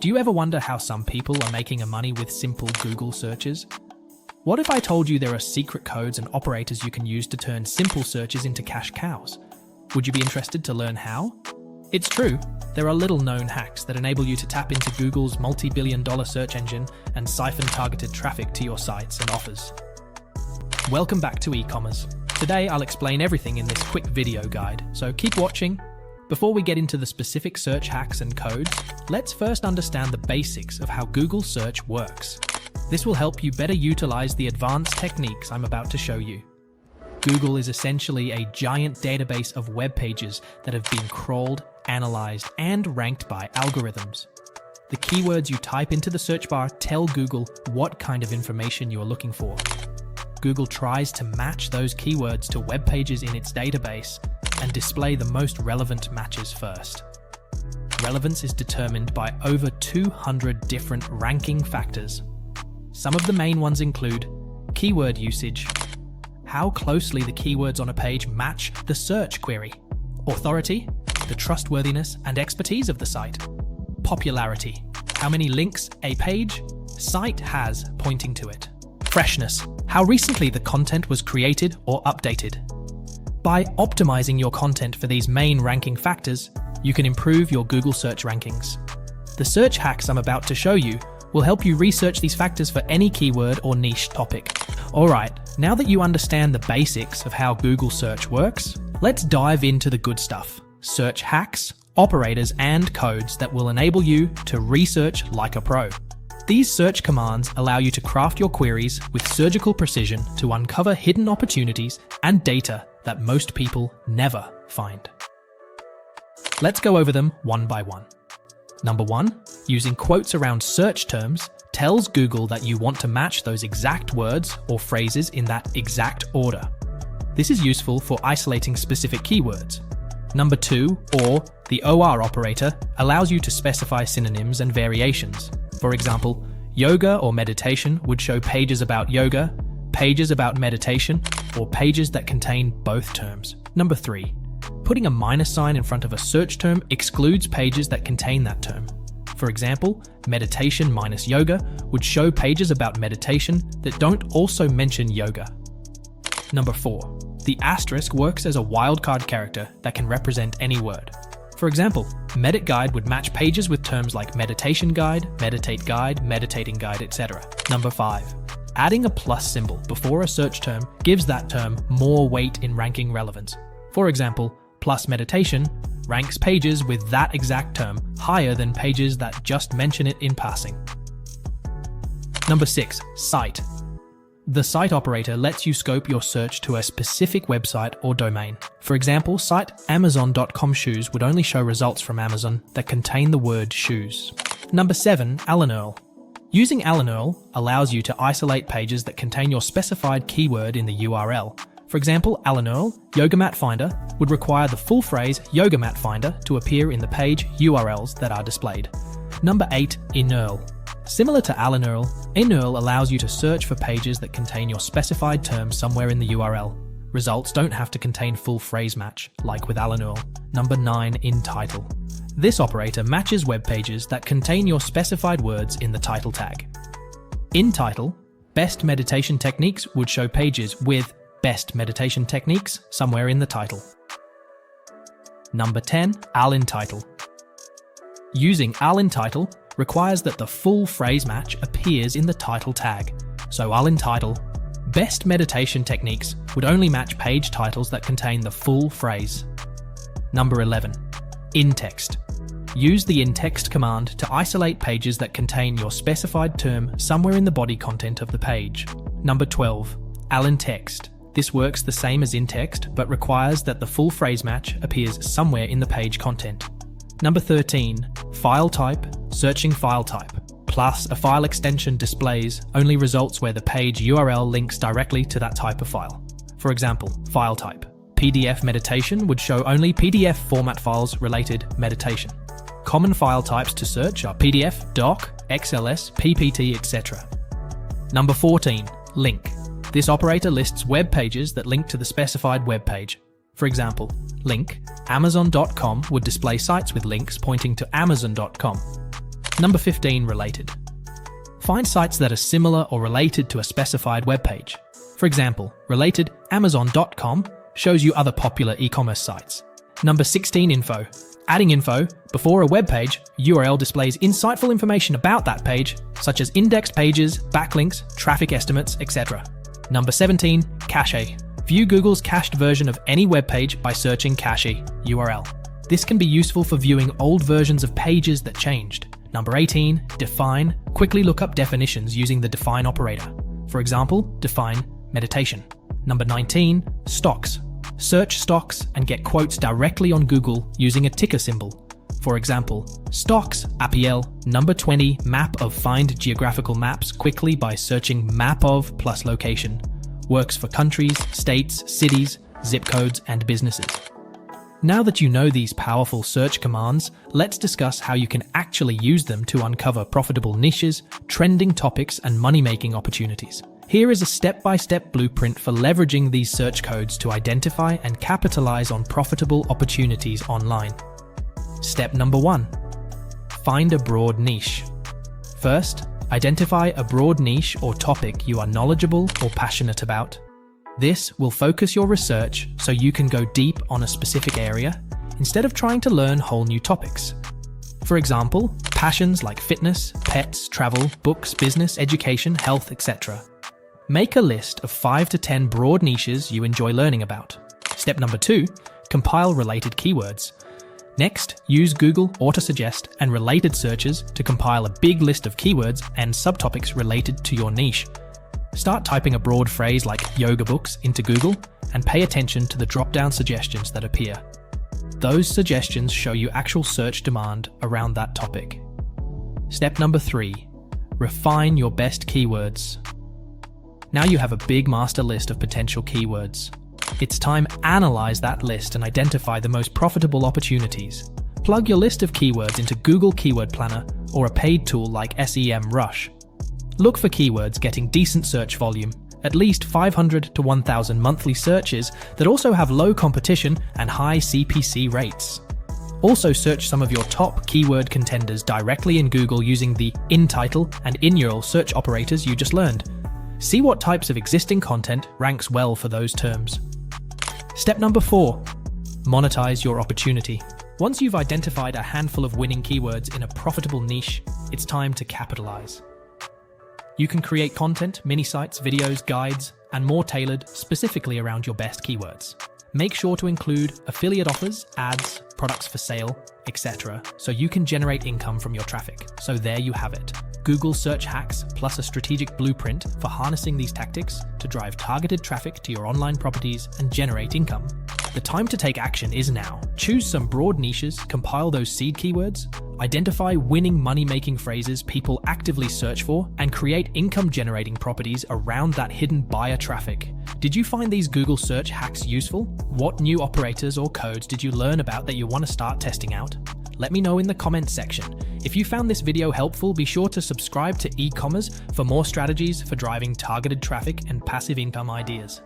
Do you ever wonder how some people are making a money with simple Google searches? What if I told you there are secret codes and operators you can use to turn simple searches into cash cows? Would you be interested to learn how? It's true, there are little known hacks that enable you to tap into Google's multi-billion-dollar search engine and siphon targeted traffic to your sites and offers. Welcome back to Ecommers. Today I'll explain everything in this quick video guide, so keep watching. Before we get into the specific search hacks and codes, let's first understand the basics of how Google search works. This will help you better utilize the advanced techniques I'm about to show you. Google is essentially a giant database of web pages that have been crawled, analyzed, and ranked by algorithms. The keywords you type into the search bar tell Google what kind of information you're looking for. Google tries to match those keywords to web pages in its database and display the most relevant matches first. Relevance is determined by over 200 different ranking factors. Some of the main ones include keyword usage, how closely the keywords on a page match the search query, authority, the trustworthiness and expertise of the site, popularity, how many links a site has pointing to it, freshness, how recently the content was created or updated. By optimizing your content for these main ranking factors, you can improve your Google search rankings. The search hacks I'm about to show you will help you research these factors for any keyword or niche topic. Alright, now that you understand the basics of how Google search works, let's dive into the good stuff. Search hacks, operators, and codes that will enable you to research like a pro. These search commands allow you to craft your queries with surgical precision to uncover hidden opportunities and data that most people never find. Let's go over them one by one. Number 1, using quotes around search terms tells Google that you want to match those exact words or phrases in that exact order. This is useful for isolating specific keywords. Number 2, or the OR operator, allows you to specify synonyms and variations. For example, yoga or meditation would show pages about yoga, pages about meditation, or pages that contain both terms. Number 3, putting a minus sign in front of a search term excludes pages that contain that term. For example, meditation minus yoga would show pages about meditation that don't also mention yoga. Number 4, the asterisk works as a wildcard character that can represent any word. For example, Medit Guide would match pages with terms like meditation guide, meditate guide, meditating guide, etc. Number 5, adding a plus symbol before a search term gives that term more weight in ranking relevance. For example, plus meditation ranks pages with that exact term higher than pages that just mention it in passing. Number 6, site. The site operator lets you scope your search to a specific website or domain. For example, site Amazon.com shoes would only show results from Amazon that contain the word shoes. Number 7, ALANURL. Using ALANURL allows you to isolate pages that contain your specified keyword in the URL. For example, ALANURL, Yoga Mat Finder, would require the full phrase Yoga Mat Finder to appear in the page URLs that are displayed. Number 8, INURL. Similar to ALANURL, INURL allows you to search for pages that contain your specified term somewhere in the URL. Results don't have to contain full phrase match, like with ALANURL. Number 9, INTITLE. This operator matches web pages that contain your specified words in the title tag. In title, Best Meditation Techniques would show pages with Best Meditation Techniques somewhere in the title. Number 10, ALINTITLE. Using ALINTITLE requires that the full phrase match appears in the title tag. So ALINTITLE, Best Meditation Techniques would only match page titles that contain the full phrase. Number 11, INTEXT. Use the INTEXT command to isolate pages that contain your specified term somewhere in the body content of the page. Number 12, ALINTEXT. This works the same as INTEXT, but requires that the full phrase match appears somewhere in the page content. Number 13, file type, searching file type. Plus, a file extension displays only results where the page URL links directly to that type of file. For example, file type. PDF meditation would show only PDF format files related meditation. Common file types to search are PDF, doc, XLS, PPT, etc. Number 14, link. This operator lists web pages that link to the specified web page. For example, link Amazon.com would display sites with links pointing to Amazon.com. Number 15, related. Find sites that are similar or related to a specified web page. For example, related Amazon.com shows you other popular e-commerce sites. Number 16, info. Adding info before a web page URL displays insightful information about that page, such as indexed pages, backlinks, traffic estimates, etc. Number 17, cache. View Google's cached version of any web page by searching cache URL. This can be useful for viewing old versions of pages that changed. Number 18, define. Quickly look up definitions using the define operator. For example, define meditation. Number 19, stocks. Search stocks and get quotes directly on Google using a ticker symbol. For example, stocks, APL, number 20, map of. Find geographical maps quickly by searching map of plus location. Works for countries, states, cities, zip codes, and businesses. Now that you know these powerful search commands, let's discuss how you can actually use them to uncover profitable niches, trending topics, and money-making opportunities. Here is a step-by-step blueprint for leveraging these search codes to identify and capitalize on profitable opportunities online. Step number 1. Find a broad niche. First, identify a broad niche or topic you are knowledgeable or passionate about. This will focus your research so you can go deep on a specific area instead of trying to learn whole new topics. For example, passions like fitness, pets, travel, books, business, education, health, etc. Make a list of 5 to 10 broad niches you enjoy learning about. Step number 2, compile related keywords. Next, use Google Autosuggest and related searches to compile a big list of keywords and subtopics related to your niche. Start typing a broad phrase like yoga books into Google and pay attention to the drop-down suggestions that appear. Those suggestions show you actual search demand around that topic. Step number 3, refine your best keywords. Now you have a big master list of potential keywords. It's time to analyze that list and identify the most profitable opportunities. Plug your list of keywords into Google Keyword Planner or a paid tool like SEMrush. Look for keywords getting decent search volume, at least 500 to 1,000 monthly searches that also have low competition and high CPC rates. Also search some of your top keyword contenders directly in Google using the in-title and in-URL search operators you just learned. See what types of existing content ranks well for those terms. Step number 4, monetize your opportunity. Once you've identified a handful of winning keywords in a profitable niche, it's time to capitalize. You can create content, mini-sites, videos, guides, and more tailored specifically around your best keywords. Make sure to include affiliate offers, ads, products for sale, etc. so you can generate income from your traffic. So there you have it. Google search hacks plus a strategic blueprint for harnessing these tactics to drive targeted traffic to your online properties and generate income. The time to take action is now. Choose some broad niches, compile those seed keywords, identify winning money-making phrases people actively search for, and create income-generating properties around that hidden buyer traffic. Did you find these Google search hacks useful? What new operators or codes did you learn about that you want to start testing out? Let me know in the comments section. If you found this video helpful, be sure to subscribe to Ecommers for more strategies for driving targeted traffic and passive income ideas.